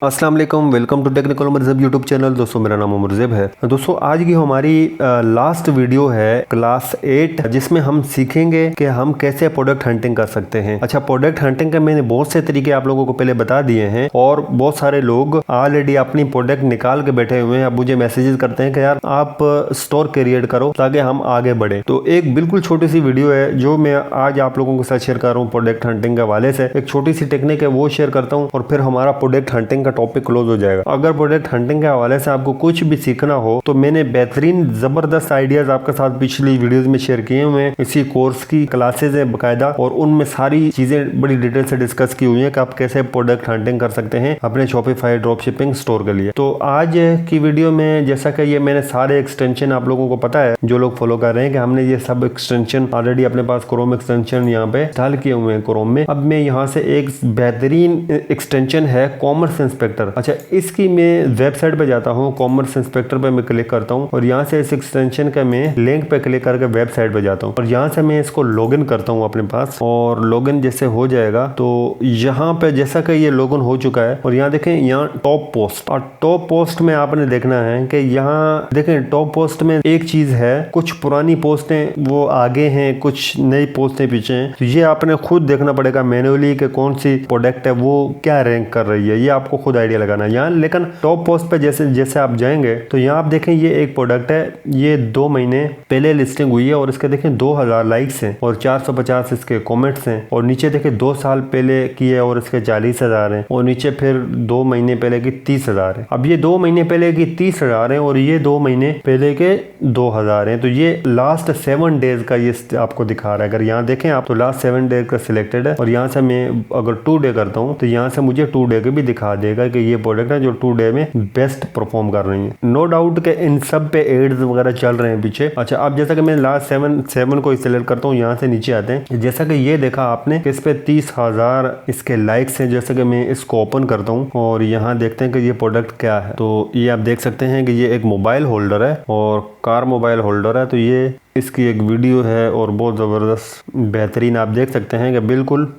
अस्सलाम वालेकुम, welcome to technical Umarzeb YouTube channel. दोस्तों मेरा नाम उमरज़ेब है। दोस्तों आज की हमारी लास्ट वीडियो है क्लास 8, जिसमें हम सीखेंगे कि हम कैसे प्रोडक्ट हंटिंग कर सकते हैं। अच्छा, प्रोडक्ट हंटिंग के मैंने बहुत से तरीके आप लोगों को पहले बता दिए हैं और बहुत सारे लोग ऑलरेडी अपनी प्रोडक्ट निकाल के बैठे हुए हैं। अब मुझे मैसेजेस करते हैं कि यार आप स्टोर क्रिएट करो ताकि हम आगे बढ़े। तो एक बिल्कुल छोटी सी वीडियो है जो मैं आज आप लोगों के साथ शेयर कर रहा हूँ। प्रोडक्ट हंटिंग के हवाले से एक छोटी सी टेक्निक है, वो शेयर करता हूँ और फिर हमारा प्रोडक्ट हंटिंग टॉपिक क्लोज हो जाएगा। अगर प्रोडक्ट हंटिंग के हवाले से आपको कुछ भी सीखना हो तो मैंने बेहतरीन जबरदस्त आइडियाज आपके साथ पिछली वीडियोस में शेयर किए हुए हैं। इसी कोर्स की क्लासेज है बकायदा और उनमें सारी चीजें बड़ी डिटेल से डिस्कस की हुई है कि आप कैसे प्रोडक्ट हंटिंग कर सकते हैं अपने शॉपिफाई ड्रॉप शिपिंग स्टोर के लिए। तो आज की वीडियो में जैसा कि ये मैंने सारे एक्सटेंशन आप लोगों को पता है, जो लोग फॉलो कर रहे हैं, कि हमने ये सब एक्सटेंशन ऑलरेडी अपने पास क्रोम एक्सटेंशन यहाँ पे इंस्टॉल किए हुए हैं क्रोम में। अब मैं यहाँ से एक बेहतरीन एक्सटेंशन है कॉमर्स इंस्पेक्टर। अच्छा, इसकी मैं वेबसाइट पे जाता हूँ, कॉमर्स इंस्पेक्टर पे मैं क्लिक करता हूँ और यहाँ से इस एक्सटेंशन का मैं लिंक पे क्लिक करके वेबसाइट पे जाता हूँ और यहाँ से मैं इसको लॉगिन करता हूँ अपने पास। और लॉगिन जैसे हो जाएगा तो यहाँ पे जैसा कि ये लॉगिन हो चुका है और यहाँ देखें, यहाँ टॉप पोस्ट, और टॉप पोस्ट में आपने देखना है कि यहाँ देखें टॉप पोस्ट में एक चीज है, कुछ पुरानी पोस्टें वो आगे हैं, कुछ नई पोस्टें पीछे हैं। तो ये आपने खुद देखना पड़ेगा मैन्युअली कि कौन सी प्रोडक्ट है वो क्या रैंक कर रही है, ये आपको खुद आइडिया लगाना है यहाँ। लेकिन टॉप पोस्ट पे जैसे आप जाएंगे तो यहाँ आप देखें ये एक प्रोडक्ट है, ये 2 महीने पहले लिस्टिंग हुई है और इसके देखें 2000 लाइक्स हैं और 450 इसके कमेंट्स हैं। और नीचे देखें 2 साल पहले की है और इसके 40,000 हैं और नीचे फिर 2 महीने पहले की 30,000 है। अब ये 2 महीने पहले की 30,000 है और ये 2 महीने पहले के 2,000 है। तो ये लास्ट 7 डेज का ये आपको दिखा रहा है। अगर यहाँ देखें आप तो लास्ट 7 डेज का सिलेक्टेड है और यहाँ से मैं अगर 2 डे करता हूँ तो यहाँ से मुझे 2 डे के भी दिखा देगा कि ये प्रोडक्ट है जो 2 डे में बेस्ट परफॉर्म कर रही है। नो डाउट के इन सब पे एड्स वगैरह चल रहे हैं पीछे। अच्छा, अब जैसा कि मैं लास्ट 7 को सिलेक्ट करता हूँ, यहाँ से नीचे आते हैं। जैसा कि ये देखा आपने कि इस पे 30,000 इसके लाइक्स हैं। जैसा कि मैं इसको ओपन करता हूँ और यहाँ देखते हैं कि ये प्रोडक्ट क्या है। तो ये आप देख सकते हैं कि ये एक मोबाइल होल्डर है और कार मोबाइल होल्डर है। तो ये इसकी एक वीडियो है और बहुत ज़बरदस्त बेहतरीन आप देख सकते हैं कि बिल्कुल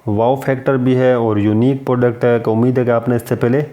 वाव फैक्टर भी है और यूनिक प्रोडक्ट है। कि उम्मीद है कि आपने इससे पहले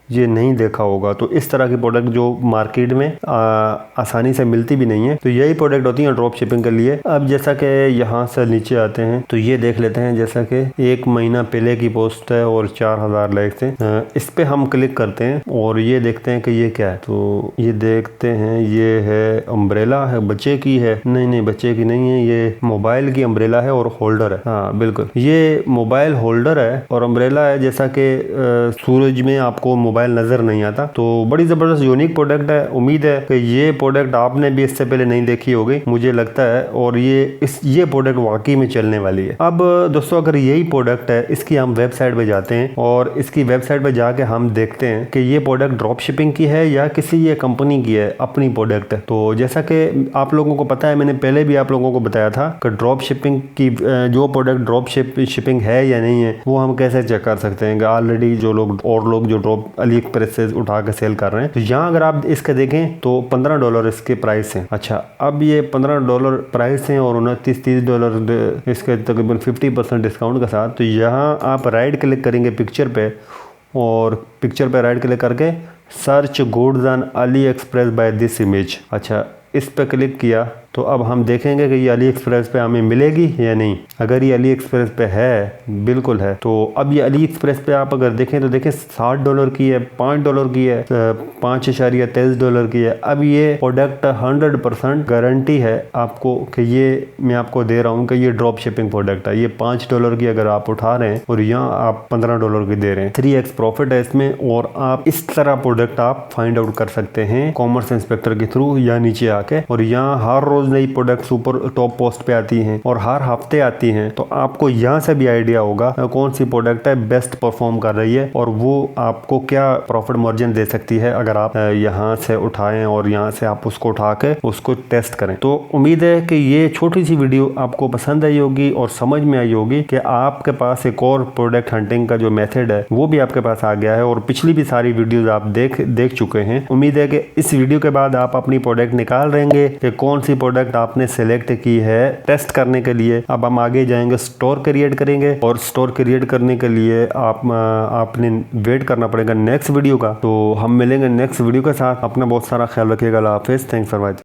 ये नहीं देखा होगा। तो इस तरह की प्रोडक्ट जो मार्केट में आसानी से मिलती भी नहीं है, तो यही प्रोडक्ट होती है ड्रॉप शिपिंग के लिए। अब जैसा कि यहाँ से नीचे आते हैं तो ये देख लेते हैं, जैसा कि 1 महीना पहले की पोस्ट है और 4,000 लाइक्स हैं। इस पे हम क्लिक करते हैं और ये देखते हैं कि ये क्या है। तो ये देखते हैं, ये है अम्ब्रेला है, बच्चे की है। नहीं, बच्चे की नहीं है, ये मोबाइल की अम्ब्रेला है और होल्डर है। हाँ बिल्कुल, ये मोबाइल होल्डर है और अम्ब्रेला है। जैसा कि सूरज में आपको मोबाइल नजर नहीं आता। तो बड़ी जबरदस्त यूनिक प्रोडक्ट है। उम्मीद है कि ये प्रोडक्ट आपने भी इससे पहले नहीं देखी होगी, मुझे लगता है। और ये प्रोडक्ट वाकई में चलने वाली है। अब दोस्तों, अगर यही प्रोडक्ट है, इसकी हम वेबसाइट पे जाते हैं और इसकी वेबसाइट पे जाके हम देखते हैं कि ये प्रोडक्ट ड्रॉप शिपिंग की है या किसी ये कंपनी की है, अपनी प्रोडक्ट है। तो जैसा कि आप लोगों को पता है, मैंने पहले भी आप लोगों को बताया था कि ड्रॉप शिपिंग की जो प्रोडक्ट ड्रॉप शिपिंग है या नहीं है, वो हम कैसे चेक कर सकते हैं। ऑलरेडी जो लोग जो ड्रॉप अली एक्सप्रेस से उठा के सेल कर रहे हैं, तो यहाँ अगर आप इसके देखें तो $15 इसके प्राइस हैं। अच्छा, अब ये $15 प्राइस हैं और $29-30 इसके तकरीबन 50% डिस्काउंट के साथ। तो यहाँ आप राइट क्लिक करेंगे पिक्चर पे और पिक्चर पे राइट क्लिक करके search goods on Ali express by this image. अच्छा, इस पे क्लिक किया तो अब हम देखेंगे कि ये अली एक्सप्रेस पे हमें मिलेगी या नहीं। अगर ये अली एक्सप्रेस पे है, बिल्कुल है। तो अब ये अली एक्सप्रेस पे आप अगर देखें तो देखें $60 की है, $5 की है, $5.23 की है। अब ये प्रोडक्ट 100% गारंटी है आपको कि ये मैं आपको दे रहा हूँ कि ये ड्रॉप शिपिंग प्रोडक्ट है। ये $5 की अगर आप उठा रहे हैं और यहाँ आप $15 की दे रहे हैं, 3x प्रॉफिट है इसमें। और आप इस तरह प्रोडक्ट आप फाइंड आउट कर सकते हैं कॉमर्स इंस्पेक्टर के थ्रू या नीचे आके। और यहाँ हर रोज नई प्रोडक्ट सुपर टॉप पोस्ट पे आती हैं और हर हफ्ते आती हैं। तो आपको यहाँ से भी आइडिया होगा कौन सी प्रोडक्ट है बेस्ट परफॉर्म कर रही है और वो आपको क्या प्रॉफिट मार्जिन दे सकती है अगर आप यहाँ से उठाएं और यहाँ से आप उसको उठा के उसको टेस्ट करें। तो उम्मीद है कि ये छोटी सी वीडियो आपको पसंद आई होगी और समझ में आई होगी कि आपके पास एक और प्रोडक्ट हंटिंग का जो मेथड है वो भी आपके पास आ गया है और पिछली भी सारी वीडियोज आप देख चुके हैं। उम्मीद है कि इस वीडियो के बाद आप अपनी प्रोडक्ट निकाल लेंगे कि कौन सी प्रोडक्ट प्रोडक्ट आपने सेलेक्ट की है टेस्ट करने के लिए। अब हम आगे जाएंगे, स्टोर क्रिएट करेंगे और स्टोर क्रिएट करने के लिए आपने वेट करना पड़ेगा नेक्स्ट वीडियो का। तो हम मिलेंगे नेक्स्ट वीडियो के साथ। अपना बहुत सारा ख्याल रखिएगा। अल्लाह हाफिज़। Thanks for watching.